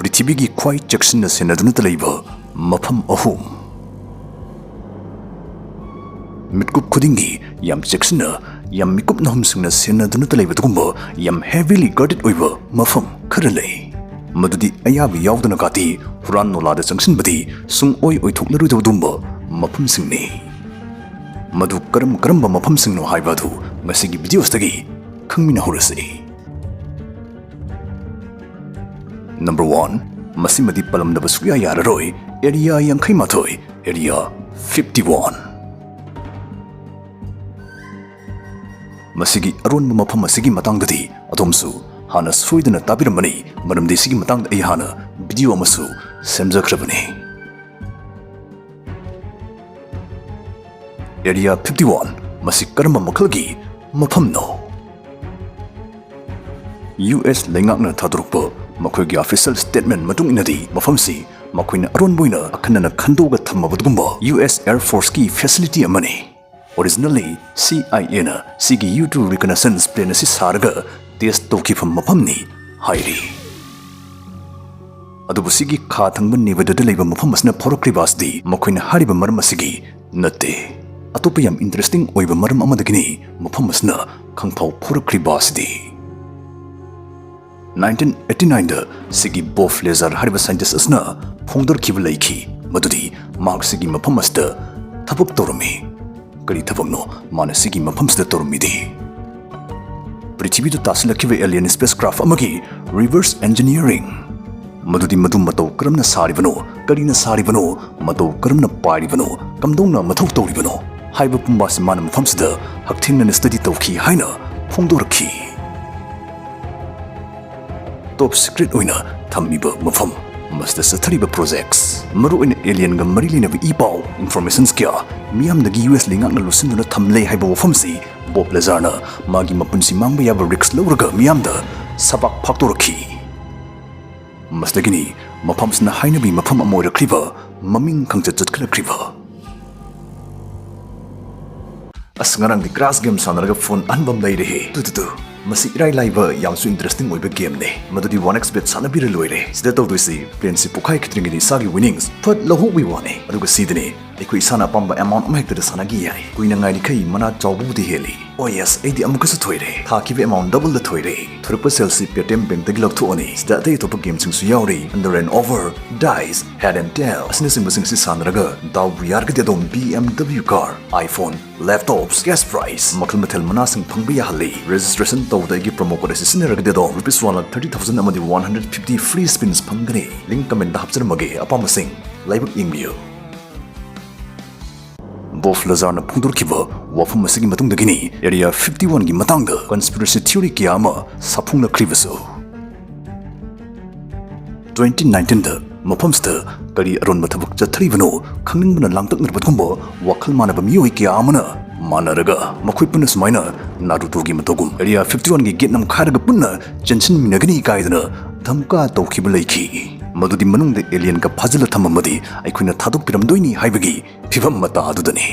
Prithibigi Khwai Cheksinna Senara Leiba Mafam ahum. Mitkup khudingi yam Cheksinna yam mikup nahum singna Senara Leiba tugumba yam heavily guarded oiba mafam khara lei. Madudi ayabi yaudana kati huran nolada changsinbadi sung oi thoklarudumba mafam singni. Madu karamba mafam singno haibadu ngasigi videos tagi khangmina horasi. Number 1. Masimadi palam da basuya yararoi area yankai matoi area 51. Masigi aron mafam masigi matangdadi adomsu hana soidana tabiramani maramdi sigi matangda ai hana video amasu semjakrabani. Area 51 masi karamba makhalgi mafam no. US lengakna thadrukpa Makoigi official statement matung inadi mafamsi makoina aron boina akhanana khandoga thammabadgumba US Air Force ki facility amani. Originally CIA na sigi U2 reconnaissance plane asi sarga test tokifam mafamni hairi. Adubu sigi kha thangban nibadada leiba mafam asna phorokribasdi makoina hariba maram asigi natte. Atopa yam interesting oiba maram amadagini mafam asna khangphau phorokribasdi. 1989 da sigi bof laser hariba scientist asna phongdor kiba laiki madudi mark sigi mafam asta thabak torami kari thabakno mana sigi mafam sta torami di Prithibida tasilakhiba alien spacecraft amagi reverse engineering madudi madum matau karamna saribano karina saribano matau karamna paribano kamdongna mathau toribano haiba pumbas mana mafam sta hakthingna study tawki haina phongdorki top secret oina thamiba mafam master sathariba projects maru in alien ga marilina bi ipau informations kya miyam dagi US lingakna lusinduna thamle haiba mafamsi bob lazarna magi mapunsi mangba yaba risks lawraga miyam da sabak phaktoraki mastagini mafamsna hainabi mafam amoira kriba maming khangcha chatkala kriba asngarang di crash game sanaraga phone anbam lai rehe tu Masi irai laiba yamsu interesting oiba game ne madudi 1xbet sanabira loire sida tawdoisi plane si pukai kitringini sagi winnings phat lahu wi wane aduga sidane ekoi sana pamba amount amhekta sanagi yai kuina ngai likai mana chawbu di heli oh yes edi amukasu thoire thakibe amount double the thoire thurpa selsi paytm bank tagi lokthu ani sida dei topa game singsu yauri under and over dice head and tail asne simbasing si sanraga daw yarga de dom BMW car iPhone laptops gas price makal mathel manasing phangbi ya hali registration tawdagi promo code sisineraga de dom ₹130,000 amadi 150 free spins phangani link comment da hapjarmage apamasing laibak ingbiyo Bof Lazarna Pundurkiba, Wafum Masigi Matungagini, Area 51 gi Matanga, Conspiracy Theory Kiyama, Sapungna Krivaso. 2019 da, Mapamsta, Kari Aron Matabuk Jatrivano, Kangbana Langtak Nerbatumbo, Wakal Manaba Mui Kiyamana, Manaraga, Makwipunus Mina, Naruto Gimatogum, Area 51 gi Getnam Karagapuna, Jensen Minagini Gaidana, Tamka Tokibalaki. Madudi manung de alien ka phajala thamamadi aikuna thaduk piramdoini haibagi phibam mata adudani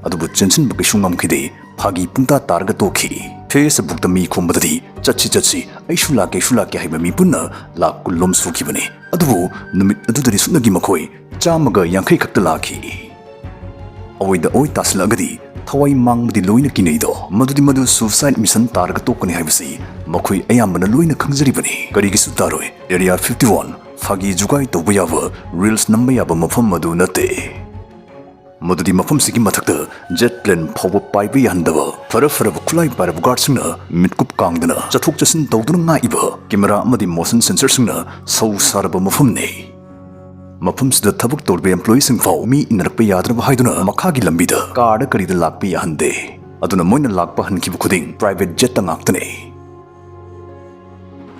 adubu chensin bagi shungam khide phagi punta targa toki Facebook da mi khombadadi chachi aishula ke haiba mi punna la kullom sukibani adubu numit adudari sunagi makhoi chamaga yankai khakta laki oida oi taslagadi thawai mangdi loina kineido madudi madu suicide mission targa tokani haibasi makhoi ayamana loina khangjaribani karigi su taroi area 51 phagi jugai tobuyaba reels namba yaba mafam madu nate madudi mafam sigi mathakta jet plane phobo paibi handaba fara khulai parab guard singna mitkup kangdana chathok chasin tawduna ngaiba camera amadi motion sensor singna sau saraba mafam ne Mafamsida thabuk torbe employees sing fau mi inarpa yadraba haiduna makhagi lambida car da karida lakpa yahande aduna moina lakpa hankibu khuding private jet ta ngaktane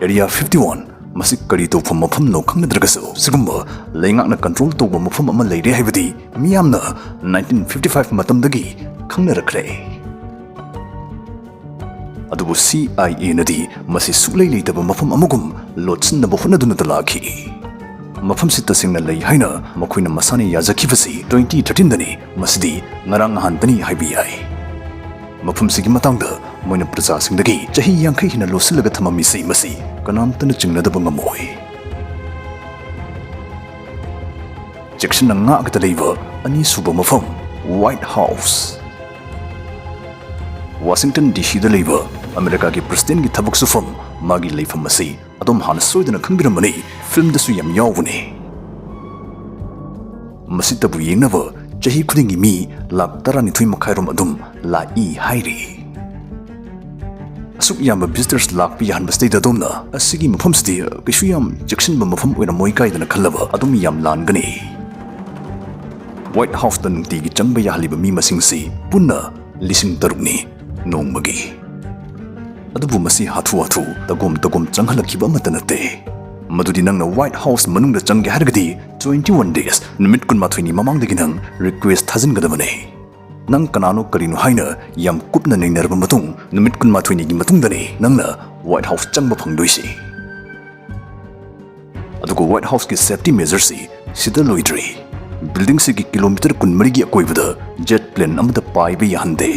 area 51 masik kari to pham mafam no khangnadragaso sigumba leingakna control to ba mafam ama leire haibadi miyamna 1955 matamdagi khangnarakre adubu CIA nadi masi suklei leitaba mafam amugum lotsin na bahunaduna talaki Mafam sita singna lay haina makoina masani yazakivasi 2013 dani masidi ngarang hantani haibiyai ꯃꯐꯝꯁꯤꯒꯤ ꯃꯇꯥꯡꯗ ꯃꯣꯏꯅ ꯄ꯭ꯔꯖꯥꯁꯤꯡꯗꯒꯤ ꯆꯍꯤ 50 ꯍꯦꯟꯅ ꯂꯣꯠꯁꯤꯜꯂꯒ ꯊꯝꯃꯝꯃꯤꯁꯤ ꯃꯁꯤ ꯀꯅꯥꯝꯇꯅ ꯆꯤꯡꯅꯗꯕ ꯉꯝꯃꯣꯏ꯫ ꯆꯦꯛꯁꯤꯟꯅ ꯉꯥꯛꯑꯒ ꯂꯩꯕ ꯑꯅꯤꯁꯨꯕ ꯃꯐꯝ ꯋꯥꯏꯠ ꯍꯥꯎꯁ꯫ ꯋꯥꯁꯤꯡꯇꯟ ꯗꯤ.ꯁꯤ.ꯗ ꯂꯩꯕ ꯑꯃꯦꯔꯤꯀꯥꯒꯤ ꯄ꯭ꯔꯦꯁꯤꯗꯦꯟꯠꯀꯤ ꯊꯕꯛ ꯁꯨꯐꯝ ꯃꯥꯒꯤ ꯂꯩꯐꯝ ꯑꯁꯤ ꯑꯗꯣꯝ ꯍꯥꯟꯅ ꯁꯣꯏꯗꯅ ꯈꯪꯕꯤꯔꯝꯃꯅꯤ, ꯐꯤꯜꯝꯗꯁꯨ ꯌꯥꯝ ꯌꯥꯎꯕꯅꯤ꯫ ꯃꯁꯤꯇꯕꯨ ꯌꯦꯡꯅꯕ ꯆꯍꯤ ꯈꯨꯗꯤꯡꯒꯤ ꯃꯤ 12.5 ꯑꯗꯨꯝ ꯂꯥꯛꯏ ꯍꯥꯏꯔꯤ꯫ ꯑꯁꯨꯛ ꯌꯥꯝꯕ ꯚꯤꯖꯤꯇꯔꯁ ꯂꯥꯛꯄ ꯌꯥꯍꯟꯕꯁꯤꯗ ꯑꯗꯣꯝꯅ ꯑꯁꯤꯒꯤ ꯃꯐꯝꯁꯤꯗꯤ ꯀꯩꯁꯨ ꯌꯥꯝ ꯆꯦꯛꯁꯤꯟꯕ ꯃꯐꯝ ꯑꯣꯏꯔꯝꯃꯣꯏ ꯀꯥꯏꯗꯅ ꯈꯜꯂꯕ ꯑꯗꯨꯝ ꯌꯥꯝ ꯂꯥꯟꯒꯅꯤ꯫ ꯋꯥꯏꯠ ꯍꯥꯎꯁꯇ ꯅꯨꯡꯇꯤꯒꯤ ꯆꯪꯕ ꯌꯥꯍꯜꯂꯤꯕ ꯃꯤ ꯃꯁꯤꯡꯁꯤ ꯄꯨꯟꯅ 3,000ꯅꯤ ꯅꯣꯡꯃꯒꯤ꯫ ꯑꯗꯨꯕꯨ ꯃꯁꯤ ꯍꯥꯊꯨ-ꯍꯥꯊꯨ ꯇꯒꯣꯝ ꯆꯪꯍꯜꯂꯛꯈꯤꯕ ꯑꯃꯠꯇ ꯅꯠꯇꯦ꯫ ꯃꯗꯨꯗꯤ ꯅꯪꯅ ꯋꯥꯏꯠ ꯍꯥꯎꯁ ꯃꯅꯨꯡꯗ ꯆꯪꯒꯦ ꯍꯥꯏꯔꯒꯗꯤ 21 days ꯅꯨꯃꯤꯠ 12ꯅꯤ ꯃꯃꯥꯡꯗꯒꯤ ꯅꯪ ꯔꯤꯀ꯭ꯋꯦꯁ ꯊꯥꯖꯤꯟꯒꯗꯕꯅꯤ꯫ ꯅꯪ ꯀꯅꯥꯅꯣ ꯀꯔꯤꯅꯣ ꯍꯥꯏꯅ ꯌꯥꯝ ꯀꯨꯞꯅ ꯅꯩꯅꯔꯕ ꯃꯇꯨꯡ ꯅꯨꯃꯤꯠ 12ꯅꯤꯒꯤ ꯃꯇꯨꯡꯗꯅꯤ ꯅꯪꯅ ꯋꯥꯏꯠ ꯍꯥꯎꯁ ꯆꯪꯕ ꯐꯪꯗꯣꯏꯁꯤ꯫ ꯑꯗꯨꯒ ꯋꯥꯏꯠ ꯍꯥꯎꯁꯀꯤ ꯁꯦꯐꯇꯤ ꯃꯦꯖꯔꯁꯤ ꯁꯤꯗ ꯂꯣꯏꯗ꯭ꯔꯤ꯫ ꯕꯤꯜꯗꯤꯡꯁꯤꯒꯤ ꯀꯤꯂꯣꯃꯤꯇꯔ 24ꯒꯤ ꯑꯀꯣꯏꯕꯗ ꯖꯦꯠ ꯄ꯭ꯂꯦꯟ ꯑꯃꯗ ꯄꯥꯏꯕ ꯌꯥꯍꯟꯗꯦ꯫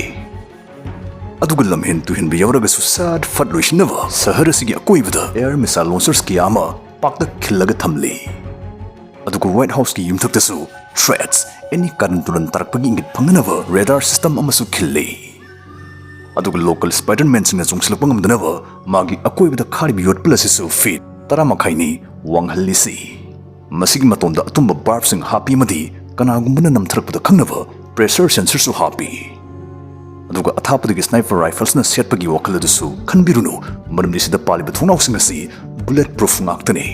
ꯑꯗꯨꯒ ꯂꯝꯍꯦꯟ ꯇꯨꯍꯦꯟꯕ ꯌꯥꯎꯔꯒꯁꯨ ꯁꯠ ꯐꯠ ꯂꯣꯏꯁꯤꯟꯅꯕ ꯁꯍꯔ ꯑꯁꯤꯒꯤ ꯑꯀꯣꯏꯕꯗ ꯑꯦꯌꯔ ꯃꯤꯁꯥꯏꯜ ꯂꯣꯟꯆꯔꯁ ꯀꯌꯥ ꯑꯃ ꯄꯥꯛꯇꯛ ꯈꯤꯜꯂꯒ ꯊꯝꯂꯤ꯫ ꯑꯗꯨꯒ ꯋꯥꯏꯠ ꯍꯥꯎꯁꯀꯤ ꯌꯨꯝꯊꯛꯇꯁꯨ ꯊ꯭ꯔꯦꯠꯁ ꯑꯦꯅꯤ ꯀꯥꯔꯟ ꯇꯨꯔꯟ ꯇꯥꯔꯛꯄꯒꯤ ꯏꯪꯒꯤꯠ ꯐꯪꯅꯅꯕ ꯔꯦꯗꯥꯔ ꯁꯤꯁꯇꯝ ꯑꯃꯁꯨ ꯈꯤꯜꯂꯤ꯫ ꯑꯗꯨꯒ ꯂꯣꯀꯦꯜ ꯁ꯭ꯄꯥꯏꯗꯔꯃꯦꯟꯁꯤꯡꯅ ꯆꯣꯡꯁꯤꯜꯂꯛꯄ ꯉꯝꯗꯅꯕ ꯃꯥꯒꯤ ꯑꯀꯣꯏꯕꯗ ꯈꯥꯔꯤꯕ ꯌꯣꯠꯄꯜ ꯑꯁꯤꯁꯨ ꯐꯤꯠ 10.5ꯅꯤ ꯋꯥꯡꯍꯜꯂꯤꯁꯤ꯫ ꯃꯁꯤꯒꯤ ꯃꯇꯣꯟꯗ ꯑꯇꯨꯝꯕ ꯕꯥꯔꯕꯁꯤꯡ ꯍꯥꯞꯄꯤ ꯑꯃꯗꯤ ꯀꯅꯥꯒꯨꯝꯕꯅ ꯅꯝꯊꯔꯛꯄꯗ ꯈꯪꯅꯕ ꯄ꯭ꯔꯦꯁꯔ ꯁꯦꯟꯁꯔꯁꯨ ꯍꯥꯞꯄꯤ꯫ ꯑꯗꯨꯒ ꯑꯊꯥꯞꯄꯗꯒꯤ ꯁ꯭ꯅꯥꯏꯄꯔ ꯔꯥꯏꯐꯜꯁꯅ ꯁꯦꯠꯄꯒꯤ ꯋꯥꯈꯜ ꯑꯗꯨꯁꯨ ꯈꯟꯕꯤꯔꯨꯅꯨ, ꯃꯔꯝꯗꯤ ꯁꯤꯗ ꯄꯥꯜꯂꯤꯕ ꯊꯣꯡꯅꯥꯎꯁꯤꯡ ꯑꯁꯤ ꯕꯨꯂꯦꯠ ꯄ꯭ꯔꯨꯐ ꯉꯥꯛꯇꯅꯤ꯫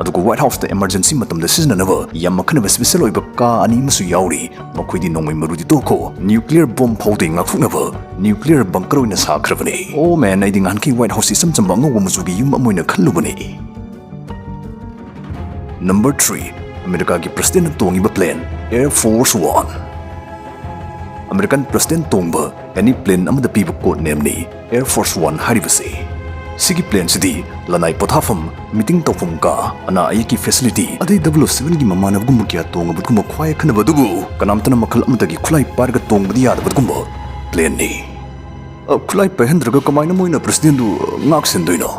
ꯑꯗꯨꯒ ꯋꯥꯏꯠ ꯍꯥꯎꯁꯇ ꯑꯦꯃꯔꯖꯦꯟꯁꯤ ꯃꯇꯝꯗ ꯁꯤꯖꯤꯟꯅꯅꯕ ꯌꯥꯝ ꯃꯈꯟꯅꯕ ꯁ꯭ꯄꯦꯁꯦꯜ ꯑꯣꯏꯕ ꯀꯥ 2 ꯑꯃꯁꯨ ꯌꯥꯎꯔꯤ꯫ ꯃꯈꯣꯏꯗꯤ ꯅꯣꯡꯃꯩ ꯃꯔꯨꯗꯤ ꯇꯣꯛꯈꯣ, ꯅ꯭ꯌꯨꯀ꯭ꯂꯤꯌꯔ ꯕꯣꯝ ꯐꯥꯎꯗꯩ ꯉꯥꯛꯊꯣꯛꯅꯕ ꯅ꯭ꯌꯨꯀ꯭ꯂꯤꯌꯔ ꯕꯪꯀꯔ ꯑꯣꯏꯅ ꯁꯥꯈ꯭ꯔꯕꯅꯤ꯫ ꯑꯣ ꯃꯦꯟ, ꯑꯩꯗꯤ ꯉꯍꯥꯟꯈꯩ ꯋꯥꯏꯠ ꯍꯥꯎꯁꯁꯤ ꯏꯆꯝ ꯆꯝꯕ ꯑꯉꯧꯕ ꯃꯆꯨꯒꯤ ꯌꯨꯝ ꯑꯃ ꯑꯣꯏꯅ ꯈꯜꯂꯨꯕꯅꯤ꯫ ꯅꯝꯕꯔ 3, ꯑꯃꯦꯔꯤꯀꯥꯒꯤ ꯄ꯭ꯔꯦꯁꯤꯗꯦꯟꯠꯅ ꯇꯣꯡꯉꯤꯕ plane air force 1꯫ American president ꯇꯣꯡꯕ ꯑꯦꯅꯤ ꯄ꯭ꯂꯦꯟ ꯑꯃꯗ ꯄꯤꯕ ꯀꯣꯗ ꯅꯦꯝꯅꯤ ꯑꯦꯌꯔ ꯐꯣꯔꯁ 1 ꯍꯥꯏꯔꯤꯕꯁꯤ꯫ ꯁꯤꯒꯤ ꯄ꯭ꯂꯦꯟꯁꯤꯗꯤ ꯂꯅꯥꯏ ꯄꯣꯊꯥꯐꯝ, ꯃꯤꯇꯤꯡ ꯇꯧꯐꯝ ꯀꯥ, ꯑꯅꯥ ꯑꯌꯦꯛꯀꯤ ꯐꯦꯁꯤꯂꯤꯇꯤ, ꯑꯗꯩ 007ꯒꯤ ꯃꯃꯥꯟꯅꯕꯒꯨꯝꯕ ꯀꯌꯥ ꯇꯣꯡꯉꯕꯗꯨꯒꯨꯝꯕ ꯈ꯭ꯋꯥꯏ ꯑꯈꯟꯅꯕ ꯑꯗꯨꯕꯨ ꯀꯅꯥꯝꯇꯅ ꯃꯈꯜ ꯑꯃꯗꯒꯤ ꯈꯨꯠꯂꯥꯏ ꯄꯥꯏꯔꯒ ꯇꯣꯡꯕꯗꯤ ꯌꯥꯗꯕꯗꯨꯒꯨꯝꯕ ꯄ꯭ꯂꯦꯟꯅꯤ꯫ ꯈꯨꯠꯂꯥꯏ ꯄꯥꯏꯍꯟꯗ꯭ꯔꯒ ꯀꯃꯥꯏꯅ ꯃꯣꯏꯅ ꯄ꯭ꯔꯦꯁꯤꯗꯦꯟꯠꯗꯨ ꯉꯥꯛ ꯁꯦꯟꯗꯣꯏꯅꯣ?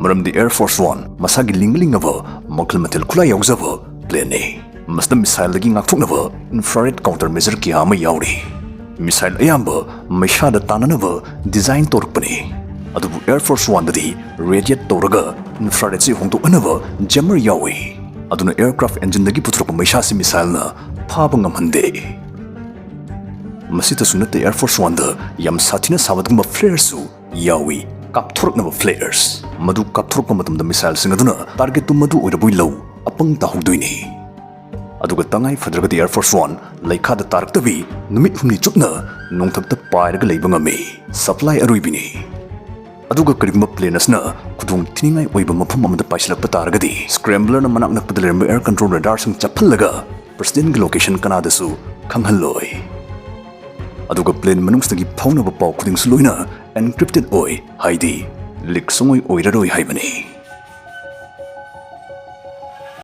ꯃꯔꯝꯗꯤ ꯑꯦꯌꯔ ꯐꯣꯔꯁ 1 ꯃꯁꯥꯒꯤ ꯂꯤꯡꯕ ꯃꯈꯜ ꯃꯊꯦꯜ ꯈꯨꯠꯂꯥꯏ ꯌꯥꯎꯖꯕ ꯄ꯭ꯂꯦꯟꯅꯤ꯫ ꯃꯁꯤꯗ ꯃꯤꯁꯥꯏꯜꯗꯒꯤ ꯉꯥꯛꯊꯣꯛꯅꯕ ꯏꯟꯐ꯭ꯔꯥꯔꯦꯗ ꯀꯥꯎꯟꯇꯔ ꯃꯦꯖꯔ ꯀꯌꯥ ꯑꯃ ꯌꯥꯎꯔꯤ꯫ ꯃꯤꯁꯥꯏꯜ ꯑꯌꯥꯝꯕ ꯃꯩꯁꯥꯗ ꯇꯥꯟꯅꯅꯕ ꯗꯤꯖꯥꯏꯟ ꯇꯧꯔꯛꯄꯅꯤ꯫ ꯑꯗꯨꯕꯨ ꯑꯦꯌꯔ ꯐꯣꯔꯁ 1ꯗꯗꯤ ꯔꯦꯗꯤꯌꯦꯠ ꯇꯧꯔꯒ ꯏꯟꯐ꯭ꯔꯥꯔꯦꯗꯁꯤ ꯍꯣꯡꯗꯣꯛꯍꯟꯅꯕ ꯖꯦꯃꯔ ꯌꯥꯎꯏ꯫ ꯑꯗꯨꯅ ꯑꯦꯌꯔꯀ꯭ꯔꯥꯐꯠ ꯑꯦꯟꯖꯤꯟꯗꯒꯤ ꯄꯨꯊꯣꯔꯛꯄ ꯃꯩꯁꯥꯁꯤ ꯃꯤꯁꯥꯏꯜꯅ ꯐꯥꯕ ꯉꯝꯍꯟꯗꯦ꯫ ꯃꯁꯤꯇꯁꯨ ꯅꯠꯇꯦ, ꯑꯦꯌꯔ ꯐꯣꯔꯁ 1ꯗ ꯌꯥꯝ ꯁꯥꯊꯤꯅ ꯁꯥꯕꯗꯨꯒꯨꯝꯕ ꯐ꯭ꯂꯦꯌꯔꯁꯨ ꯌꯥꯎꯏ, ꯀꯥꯞꯊꯣꯔꯛꯅꯕ ꯐ꯭ꯂꯦꯌꯔꯁ꯫ ꯃꯗꯨ ꯀꯥꯞꯊꯣꯔꯛꯄ ꯃꯇꯝꯗ ꯃꯤꯁꯥꯏꯜꯁꯤꯡ ꯑꯗꯨꯅ ꯇꯥꯔꯒꯦꯠꯇꯨ ꯃꯗꯨ ꯑꯣꯏꯔꯕꯣꯏ ꯂꯧ ꯑꯄꯪ ꯇꯥꯍꯧꯗꯣꯏꯅꯤ꯫ ꯑꯗꯨꯒ ꯇꯉꯥꯏ ꯐꯗ꯭ꯔꯒꯗꯤ ꯑꯦꯌꯔ ꯐꯣꯔꯁ 1 ꯂꯩꯈꯥꯗ ꯇꯥꯔꯛꯇꯕꯤ ꯅꯨꯃꯤꯠ 6ꯅꯤ ꯆꯨꯞꯅ ꯅꯣꯡꯊꯛꯇ ꯄꯥꯏꯔꯒ ꯂꯩꯕ ꯉꯝꯃꯤ꯫ ꯁꯄ꯭ꯂꯥꯏ ꯑꯔꯣꯏꯕꯤꯅꯤ꯫ ꯑꯗꯨꯒ ꯀꯔꯤꯒꯨꯝꯕ ꯄ꯭ꯂꯦꯟ ꯑꯁꯤꯅ ꯈꯨꯗꯣꯡ ꯊꯤꯅꯤꯡꯉꯥꯏ ꯑꯣꯏꯕ ꯃꯐꯝ ꯑꯃꯗ ꯄꯥꯏꯁꯤꯜꯂꯛꯄ ꯇꯥꯔꯒꯗꯤ ꯁ꯭ꯀ꯭ꯔꯦꯝꯕꯂꯔꯅ ꯃꯅꯥꯛ ꯅꯛꯄꯗ ꯂꯩꯔꯝꯕ ꯑꯦꯌꯔ ꯀꯟꯇ꯭ꯔꯣꯜ ꯔꯦꯗꯥꯔꯁꯤꯡ ꯆꯞꯍꯜꯂꯒ ꯄ꯭ꯔꯦꯁꯤꯗꯦꯟꯠꯒꯤ ꯂꯣꯀꯦꯁꯟ ꯀꯅꯥꯗꯁꯨ ꯈꯪꯍꯜꯂꯣꯏ꯫ ꯑꯗꯨꯒ ꯄ꯭ꯂꯦꯟ ꯃꯅꯨꯡꯗꯒꯤ ꯐꯥꯎꯅꯕ ꯄꯥꯎ ꯈꯨꯗꯤꯡꯁꯨ ꯂꯣꯏꯅ ꯑꯦꯟꯀ꯭ꯔꯤꯞꯇꯦꯗ ꯑꯣꯏ, ꯍꯥꯏꯗꯤ ꯂꯤꯛ ꯁꯨꯡꯑꯣꯏ ꯑꯣꯏꯔꯔꯣꯏ ꯍꯥꯏꯕꯅꯤ꯫